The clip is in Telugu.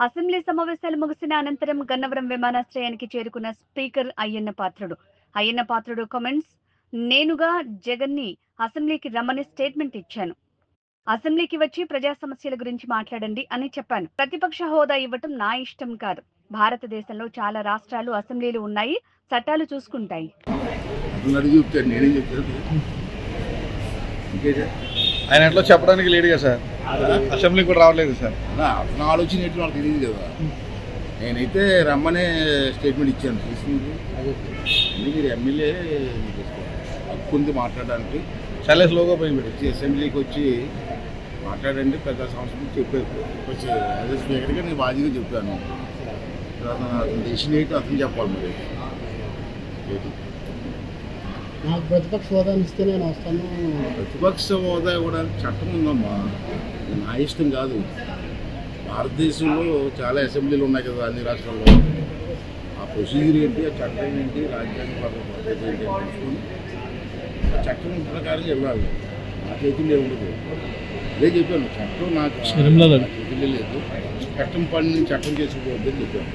అసెంబ్లీ సమావేశాలు ముగిసిన అనంతరం గన్నవరం విమానాశ్రయానికి చేరుకున్న స్పీకర్ అయ్యన్న పాత్రుడు. అయ్యన్న పాత్రుడు కామెంట్స్: నేనుగా జగన్ని అసెంబ్లీకి రమ్మని స్టేట్మెంట్ ఇచ్చాను. అసెంబ్లీకి వచ్చి ప్రజా సమస్యల గురించి మాట్లాడండి అని చెప్పాను. ప్రతిపక్ష హోదా ఇవ్వటం నా ఇష్టం కాదు. భారతదేశంలో చాలా రాష్ట్రాలు అసెంబ్లీలు ఉన్నాయి, చట్టాలు చూసుకుంటాయి. ఆయన ఎట్లా చెప్పడానికి లేడుగా సార్, అసెంబ్లీ కూడా రావట్లేదు సార్. అతను ఆలోచన ఏంటి నాకు తెలియదు కదా. నేనైతే రమ్మనే స్టేట్మెంట్ ఇచ్చాను. తీసుకుంది మీరు ఎమ్మెల్యే హక్కు ఉంది మాట్లాడడానికి. చాలా స్లోగా పోయింది. వచ్చి అసెంబ్లీకి వచ్చి మాట్లాడండి, పెద్ద సంస్థలు చెప్పారు. వచ్చి యాజ్ ఎ స్పీకర్గా నేను బాధ్యతగా చెప్పాను. అతను డెసిషన్ ఏంటి అతను చెప్పాలి. మరి నాకు ప్రతిపక్ష హోదా ఇస్తే నేను వస్తాను. ప్రతిపక్ష హోదా ఇవ్వడానికి చట్టం ఉందమ్మా, నా ఇష్టం కాదు. భారతదేశంలో చాలా అసెంబ్లీలు ఉన్నాయి కదా అన్ని రాష్ట్రాల్లో. ఆ ప్రొసీజర్ ఏంటి, ఆ చట్టం ఏంటి, రాజ్యాంగ పద్ధతి ఏంటి అని తెలుసుకొని ఆ చట్టం ప్రకారం వెళ్ళాలి. నా చేతుల్లో ఉండదు. అదే చెప్పాను, చట్టం నాకు చేతుల్లో లేదు. చట్టం పని చట్టం చేసుకోవద్దని చెప్పాను.